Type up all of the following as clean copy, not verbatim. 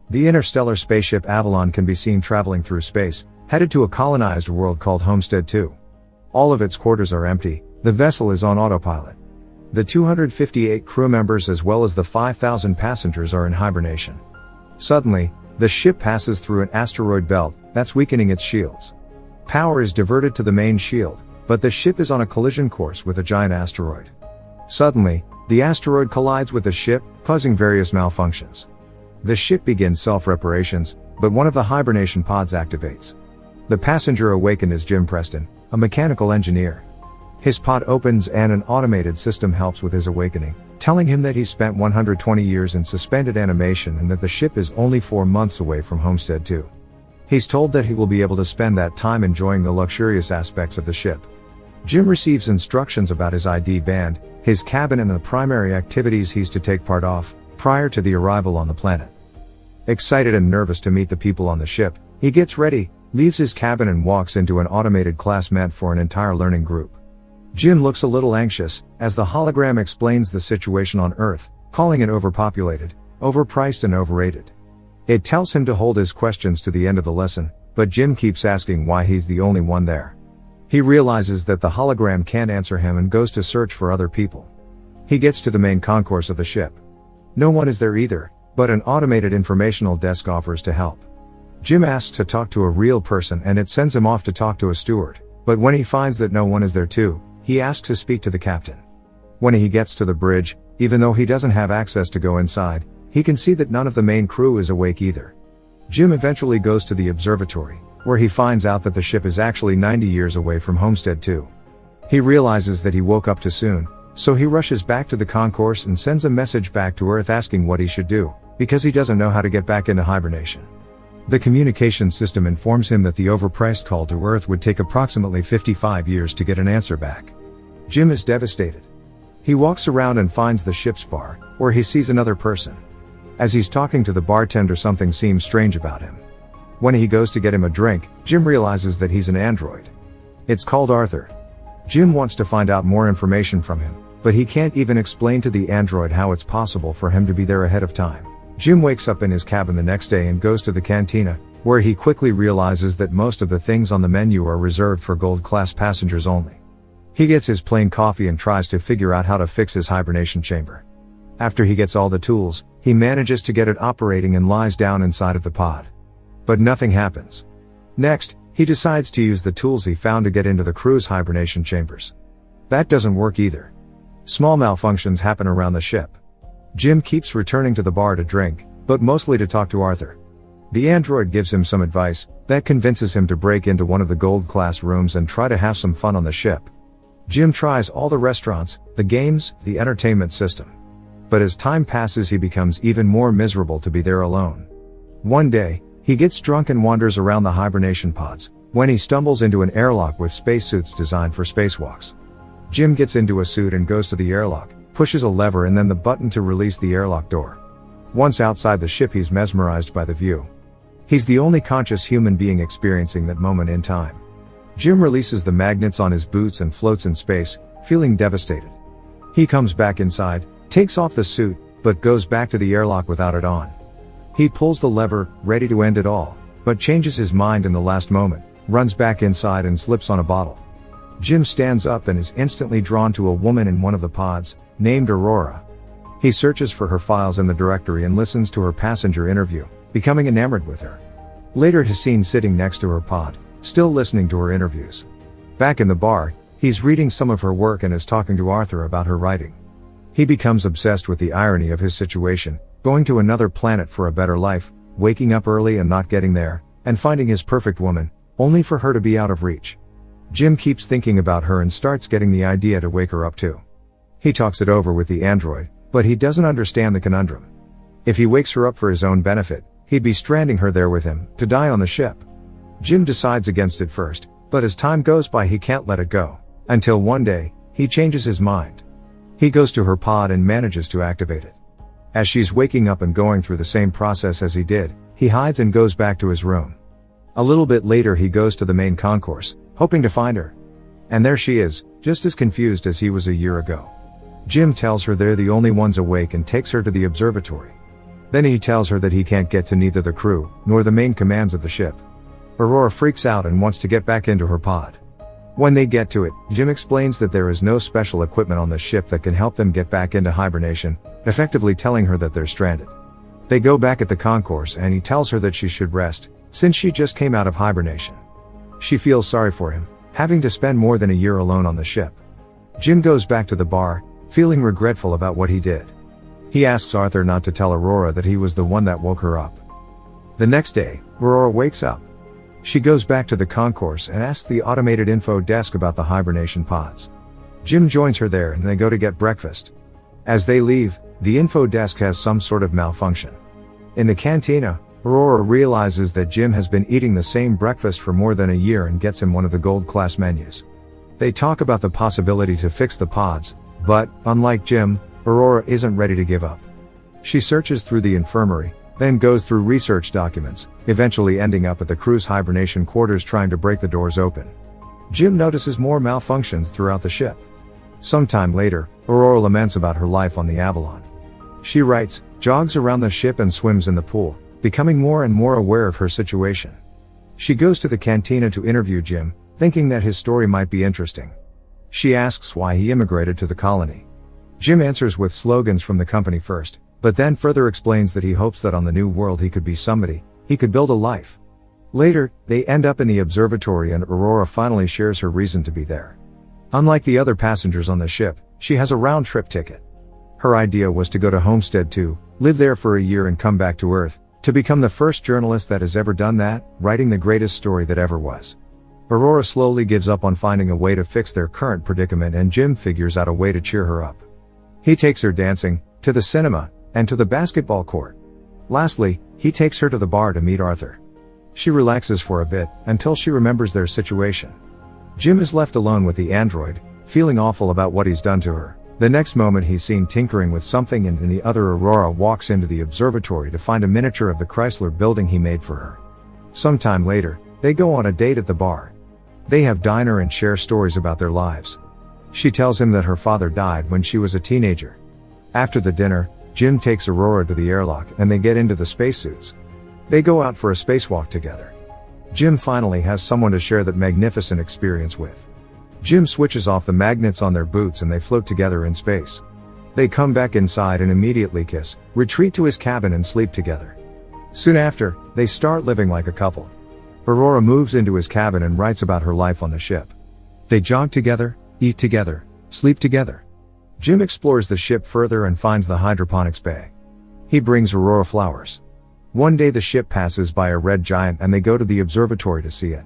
The interstellar spaceship Avalon can be seen traveling through space, headed to a colonized world called Homestead 2. All of its quarters are empty, the vessel is on autopilot. The 258 crew members as well as the 5,000 passengers are in hibernation. Suddenly, the ship passes through an asteroid belt that's weakening its shields. Power is diverted to the main shield, but the ship is on a collision course with a giant asteroid. Suddenly, the asteroid collides with the ship, causing various malfunctions. The ship begins self-reparations, but one of the hibernation pods activates. The passenger awakened is Jim Preston, a mechanical engineer. His pod opens and an automated system helps with his awakening, telling him that he spent 120 years in suspended animation and that the ship is only 4 months away from Homestead 2. He's told that he will be able to spend that time enjoying the luxurious aspects of the ship. Jim receives instructions about his ID band, his cabin and the primary activities he's to take part of, prior to the arrival on the planet. Excited and nervous to meet the people on the ship, he gets ready, leaves his cabin and walks into an automated class meant for an entire learning group. Jim looks a little anxious, as the hologram explains the situation on Earth, calling it overpopulated, overpriced and overrated. It tells him to hold his questions to the end of the lesson, but Jim keeps asking why he's the only one there. He realizes that the hologram can't answer him and goes to search for other people. He gets to the main concourse of the ship. No one is there either, but an automated informational desk offers to help. Jim asks to talk to a real person and it sends him off to talk to a steward, but when he finds that no one is there too, he asks to speak to the captain. When he gets to the bridge, even though he doesn't have access to go inside, he can see that none of the main crew is awake either. Jim eventually goes to the observatory, where he finds out that the ship is actually 90 years away from Homestead 2. He realizes that he woke up too soon, so he rushes back to the concourse and sends a message back to Earth asking what he should do, because he doesn't know how to get back into hibernation. The communication system informs him that the overpriced call to Earth would take approximately 55 years to get an answer back. Jim is devastated. He walks around and finds the ship's bar, where he sees another person. As he's talking to the bartender, something seems strange about him. When he goes to get him a drink, Jim realizes that he's an android. It's called Arthur. Jim wants to find out more information from him, but he can't even explain to the android how it's possible for him to be there ahead of time. Jim wakes up in his cabin the next day and goes to the cantina, where he quickly realizes that most of the things on the menu are reserved for gold-class passengers only. He gets his plain coffee and tries to figure out how to fix his hibernation chamber. After he gets all the tools, he manages to get it operating and lies down inside of the pod. But nothing happens. Next, he decides to use the tools he found to get into the crew's hibernation chambers. That doesn't work either. Small malfunctions happen around the ship. Jim keeps returning to the bar to drink, but mostly to talk to Arthur. The android gives him some advice that convinces him to break into one of the gold-class rooms and try to have some fun on the ship. Jim tries all the restaurants, the games, the entertainment system. But as time passes, he becomes even more miserable to be there alone. One day, he gets drunk and wanders around the hibernation pods, when he stumbles into an airlock with spacesuits designed for spacewalks. Jim gets into a suit and goes to the airlock, pushes a lever and then the button to release the airlock door. Once outside the ship, he's mesmerized by the view. He's the only conscious human being experiencing that moment in time. Jim releases the magnets on his boots and floats in space, feeling devastated. He comes back inside, takes off the suit, but goes back to the airlock without it on. He pulls the lever, ready to end it all, but changes his mind in the last moment, runs back inside and slips on a bottle. Jim stands up and is instantly drawn to a woman in one of the pods, named Aurora. He searches for her files in the directory and listens to her passenger interview, becoming enamored with her. Later he's seen sitting next to her pod, still listening to her interviews. Back in the bar, he's reading some of her work and is talking to Arthur about her writing. He becomes obsessed with the irony of his situation, going to another planet for a better life, waking up early and not getting there, and finding his perfect woman, only for her to be out of reach. Jim keeps thinking about her and starts getting the idea to wake her up too. He talks it over with the android, but he doesn't understand the conundrum. If he wakes her up for his own benefit, he'd be stranding her there with him, to die on the ship. Jim decides against it first, but as time goes by he can't let it go. Until one day, he changes his mind. He goes to her pod and manages to activate it. As she's waking up and going through the same process as he did, he hides and goes back to his room. A little bit later he goes to the main concourse, hoping to find her. And there she is, just as confused as he was a year ago. Jim tells her they're the only ones awake and takes her to the observatory. Then he tells her that he can't get to neither the crew, nor the main commands of the ship. Aurora freaks out and wants to get back into her pod. When they get to it, Jim explains that there is no special equipment on the ship that can help them get back into hibernation, effectively telling her that they're stranded. They go back at the concourse and he tells her that she should rest, since she just came out of hibernation. She feels sorry for him, having to spend more than a year alone on the ship. Jim goes back to the bar, feeling regretful about what he did. He asks Arthur not to tell Aurora that he was the one that woke her up. The next day, Aurora wakes up. She goes back to the concourse and asks the automated info desk about the hibernation pods. Jim joins her there and they go to get breakfast. As they leave, the info desk has some sort of malfunction. In the cantina, Aurora realizes that Jim has been eating the same breakfast for more than a year and gets him one of the gold class menus. They talk about the possibility to fix the pods, but, unlike Jim, Aurora isn't ready to give up. She searches through the infirmary, then goes through research documents, eventually ending up at the crew's hibernation quarters trying to break the doors open. Jim notices more malfunctions throughout the ship. Sometime later, Aurora laments about her life on the Avalon. She writes, jogs around the ship and swims in the pool, becoming more and more aware of her situation. She goes to the cantina to interview Jim, thinking that his story might be interesting. She asks why he immigrated to the colony. Jim answers with slogans from the company first, but then further explains that he hopes that on the new world he could be somebody, he could build a life. Later, they end up in the observatory and Aurora finally shares her reason to be there. Unlike the other passengers on the ship, she has a round-trip ticket. Her idea was to go to Homestead 2, live there for a year and come back to Earth, to become the first journalist that has ever done that, writing the greatest story that ever was. Aurora slowly gives up on finding a way to fix their current predicament and Jim figures out a way to cheer her up. He takes her dancing, to the cinema, and to the basketball court. Lastly, he takes her to the bar to meet Arthur. She relaxes for a bit, until she remembers their situation. Jim is left alone with the android, feeling awful about what he's done to her. The next moment he's seen tinkering with something and in the other Aurora walks into the observatory to find a miniature of the Chrysler building he made for her. Sometime later, they go on a date at the bar. They have dinner and share stories about their lives. She tells him that her father died when she was a teenager. After the dinner, Jim takes Aurora to the airlock and they get into the spacesuits. They go out for a spacewalk together. Jim finally has someone to share that magnificent experience with. Jim switches off the magnets on their boots and they float together in space. They come back inside and immediately kiss, retreat to his cabin and sleep together. Soon after, they start living like a couple. Aurora moves into his cabin and writes about her life on the ship. They jog together, eat together, sleep together. Jim explores the ship further and finds the hydroponics bay. He brings Aurora flowers. One day the ship passes by a red giant and they go to the observatory to see it.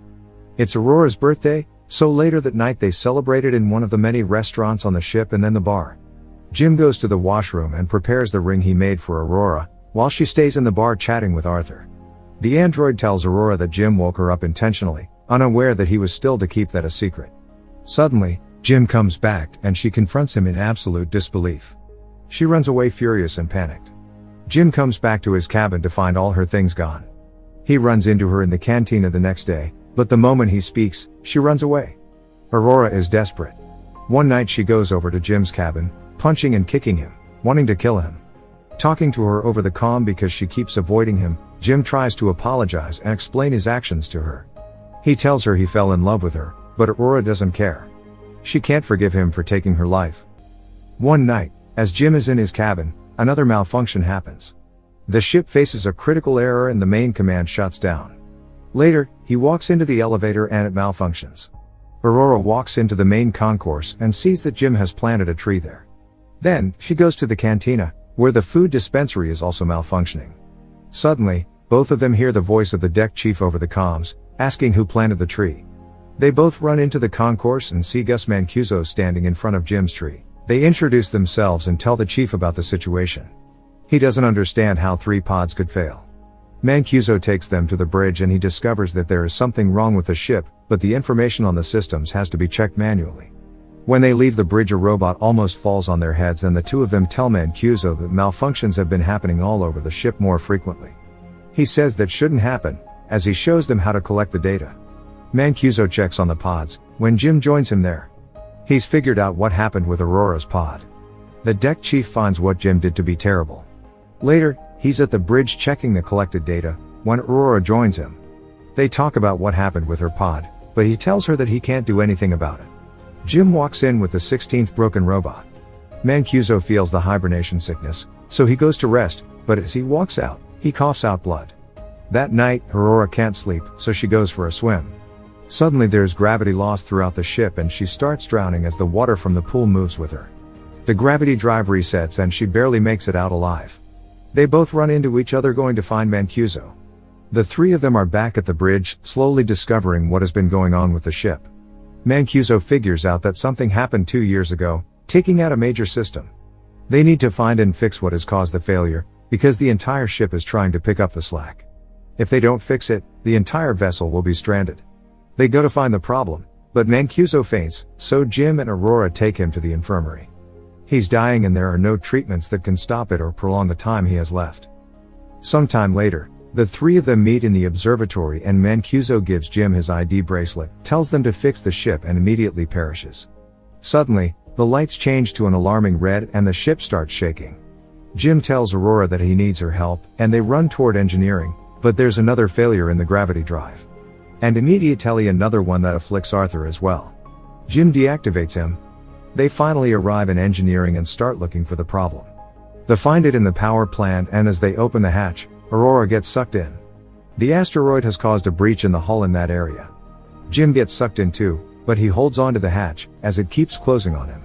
It's Aurora's birthday, so later that night they celebrate it in one of the many restaurants on the ship and then the bar. Jim goes to the washroom and prepares the ring he made for Aurora, while she stays in the bar chatting with Arthur. The android tells Aurora that Jim woke her up intentionally, unaware that he was still to keep that a secret. Suddenly, Jim comes back and she confronts him in absolute disbelief. She runs away furious and panicked. Jim comes back to his cabin to find all her things gone. He runs into her in the cantina the next day, but the moment he speaks, she runs away. Aurora is desperate. One night she goes over to Jim's cabin, punching and kicking him, wanting to kill him. Talking to her over the comm because she keeps avoiding him, Jim tries to apologize and explain his actions to her. He tells her he fell in love with her, but Aurora doesn't care. She can't forgive him for taking her life. One night, as Jim is in his cabin, another malfunction happens. The ship faces a critical error and the main command shuts down. Later, he walks into the elevator and it malfunctions. Aurora walks into the main concourse and sees that Jim has planted a tree there. Then, she goes to the cantina, where the food dispensary is also malfunctioning. Suddenly, both of them hear the voice of the deck chief over the comms, asking who planted the tree. They both run into the concourse and see Gus Mancuso standing in front of Jim's tree. They introduce themselves and tell the chief about the situation. He doesn't understand how 3 pods could fail. Mancuso takes them to the bridge and he discovers that there is something wrong with the ship, but the information on the systems has to be checked manually. When they leave the bridge, a robot almost falls on their heads and the two of them tell Mancuso that malfunctions have been happening all over the ship more frequently. He says that shouldn't happen, as he shows them how to collect the data. Mancuso checks on the pods, when Jim joins him there. He's figured out what happened with Aurora's pod. The deck chief finds what Jim did to be terrible. Later, He's at the bridge checking the collected data, when Aurora joins him. They talk about what happened with her pod, but he tells her that he can't do anything about it. Jim walks in with the 16th broken robot. Mancuso feels the hibernation sickness, so he goes to rest, but as he walks out, he coughs out blood. That night, Aurora can't sleep, so she goes for a swim. Suddenly there's gravity loss throughout the ship and she starts drowning as the water from the pool moves with her. The gravity drive resets and she barely makes it out alive. They both run into each other going to find Mancuso. The three of them are back at the bridge, slowly discovering what has been going on with the ship. Mancuso figures out that something happened 2 years ago, taking out a major system. They need to find and fix what has caused the failure, because the entire ship is trying to pick up the slack. If they don't fix it, the entire vessel will be stranded. They go to find the problem, but Mancuso faints, so Jim and Aurora take him to the infirmary. He's dying and there are no treatments that can stop it or prolong the time he has left. Sometime later, the three of them meet in the observatory and Mancuso gives Jim his ID bracelet, tells them to fix the ship and immediately perishes. Suddenly, the lights change to an alarming red and the ship starts shaking. Jim tells Aurora that he needs her help, and they run toward engineering, but there's another failure in the gravity drive. And immediately another one that afflicts Arthur as well. Jim deactivates him. They finally arrive in engineering and start looking for the problem. They find it in the power plant and as they open the hatch, Aurora gets sucked in. The asteroid has caused a breach in the hull in that area. Jim gets sucked in too, but he holds on to the hatch, as it keeps closing on him.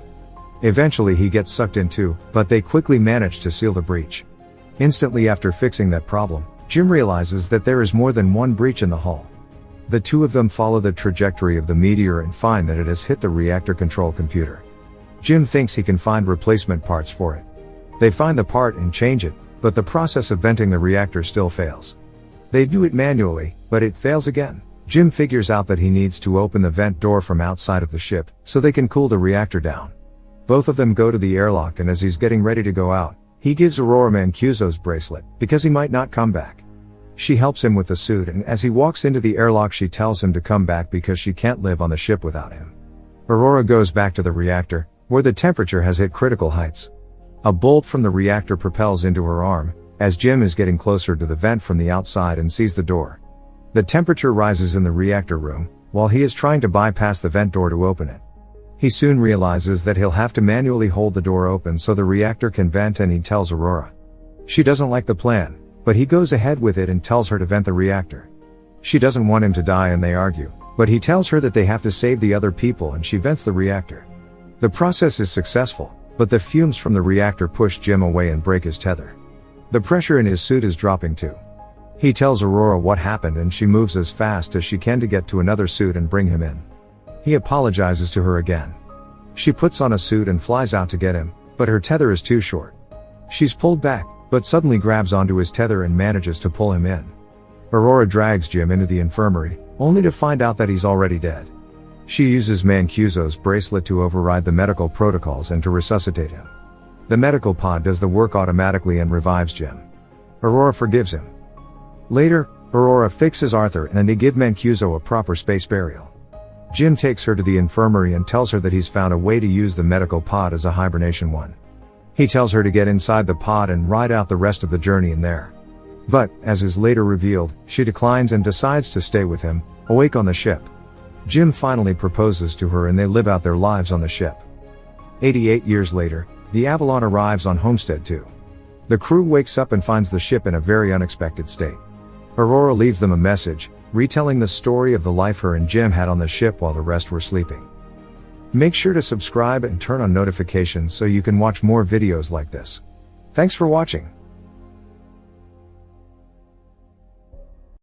Eventually he gets sucked in too, but they quickly manage to seal the breach. Instantly after fixing that problem, Jim realizes that there is more than one breach in the hull. The two of them follow the trajectory of the meteor and find that it has hit the reactor control computer. Jim thinks he can find replacement parts for it. They find the part and change it, but the process of venting the reactor still fails. They do it manually, but it fails again. Jim figures out that he needs to open the vent door from outside of the ship, so they can cool the reactor down. Both of them go to the airlock and as he's getting ready to go out, he gives Aurora Mancuso's bracelet, because he might not come back. She helps him with the suit and as he walks into the airlock she tells him to come back because she can't live on the ship without him. Aurora goes back to the reactor, where the temperature has hit critical heights. A bolt from the reactor propels into her arm, as Jim is getting closer to the vent from the outside and sees the door. The temperature rises in the reactor room, while he is trying to bypass the vent door to open it. He soon realizes that he'll have to manually hold the door open so the reactor can vent and he tells Aurora. She doesn't like the plan, but he goes ahead with it and tells her to vent the reactor. She doesn't want him to die and they argue, but he tells her that they have to save the other people and she vents the reactor. The process is successful, but the fumes from the reactor push Jim away and break his tether. The pressure in his suit is dropping too. He tells Aurora what happened and she moves as fast as she can to get to another suit and bring him in. He apologizes to her again. She puts on a suit and flies out to get him, but her tether is too short. She's pulled back, but suddenly grabs onto his tether and manages to pull him in. Aurora drags Jim into the infirmary, only to find out that he's already dead. She uses Mancuso's bracelet to override the medical protocols and to resuscitate him. The medical pod does the work automatically and revives Jim. Aurora forgives him. Later, Aurora fixes Arthur and they give Mancuso a proper space burial. Jim takes her to the infirmary and tells her that he's found a way to use the medical pod as a hibernation one. He tells her to get inside the pod and ride out the rest of the journey in there. But, as is later revealed, she declines and decides to stay with him, awake on the ship. Jim finally proposes to her and they live out their lives on the ship. 88 years later, the Avalon arrives on Homestead 2. The crew wakes up and finds the ship in a very unexpected state. Aurora leaves them a message, retelling the story of the life her and Jim had on the ship while the rest were sleeping. Make sure to subscribe and turn on notifications so you can watch more videos like this. Thanks for watching.